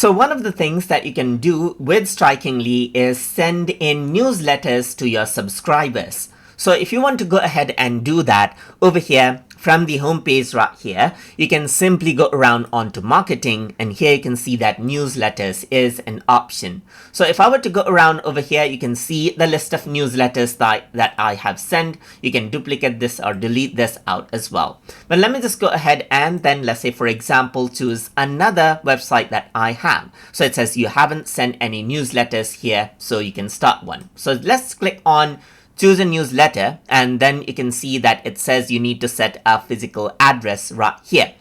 So one of the things that you can do with Strikingly is send in newsletters to your subscribers. So if you want to go ahead and do that over here from the home page right here, you can simply go around onto marketing, and here you can see that newsletters is an option. So if I were to go around over here, you can see the list of newsletters that I have sent. You can duplicate this or delete this out as well. But let me just go ahead and then let's say, for example, choose another website that I have. So it says you haven't sent any newsletters here, so you can start one. So let's click on choose a newsletter, and then you can see that it says you need to set a physical address right here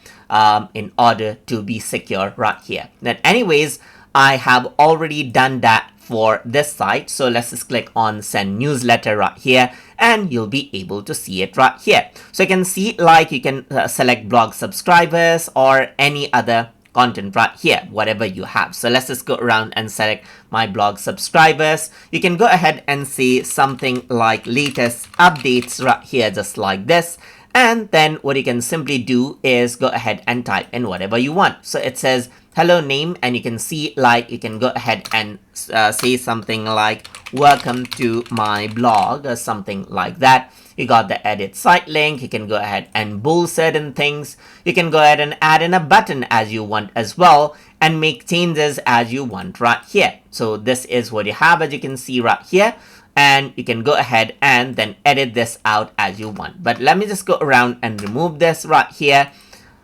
in order to be secure right here. Then anyways, I have already done that for this site. So let's just click on send newsletter right here, and you'll be able to see it right here. So you can see like you can select blog subscribers or any other content right here, whatever you have. So let's just go around and select my blog subscribers. You can go ahead and see something like latest updates right here, just like this. And then what you can simply do is go ahead and type in whatever you want. So it says hello name, and you can see like you can go ahead and say something like welcome to my blog or something like that. You got the edit site link. You can go ahead and bold certain things. You can go ahead and add in a button as you want as well, and make changes as you want right here. So this is what you have, as you can see right here. And you can go ahead and then edit this out as you want. But let me just go around and remove this right here.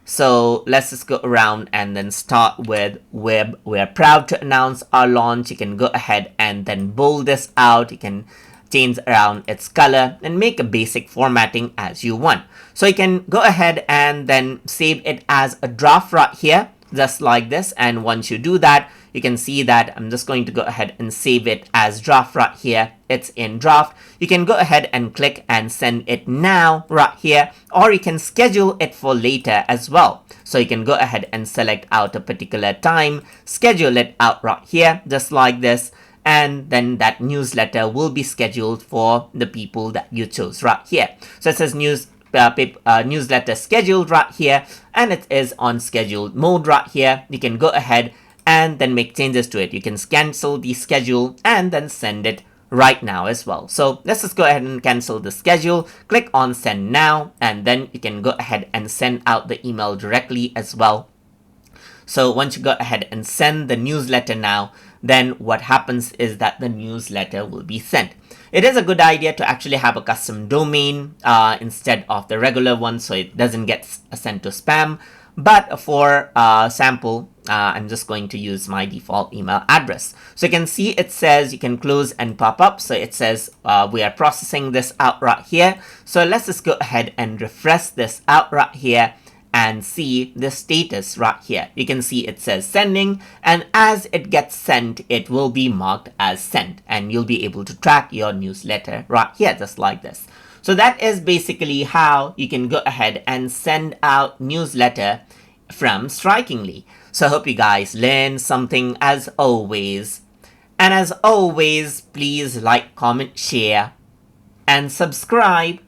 So let's just go around and then start with web. We're proud to announce our launch. You can go ahead and then bold this out. You can change around its color and make a basic formatting as you want. So you can go ahead and then save it as a draft right here, just like this. And once you do that, you can see that I'm just going to go ahead and save it as draft right here. It's in draft. You can go ahead and click and send it now right here, or you can schedule it for later as well. So you can go ahead and select out a particular time, schedule it out right here, just like this. And then that newsletter will be scheduled for the people that you chose right here. So it says newsletter scheduled right here, and it is on scheduled mode right here. You can go ahead and then make changes to it. You can cancel the schedule and then send it right now as well. So let's just go ahead and cancel the schedule, click on send now, and then you can go ahead and send out the email directly as well. So once you go ahead and send the newsletter now, then what happens is that the newsletter will be sent. It is a good idea to actually have a custom domain instead of the regular one, so it doesn't get sent to spam. But for sample, I'm just going to use my default email address. So you can see it says you can close and pop up. So it says we are processing this out right here. So let's just go ahead and refresh this out right here and see the status right here. You can see it says sending, and as it gets sent, it will be marked as sent, and you'll be able to track your newsletter right here, just like this. So that is basically how you can go ahead and send out newsletter from Strikingly. So I hope you guys learned something as always. And as always, please like, comment, share, and subscribe.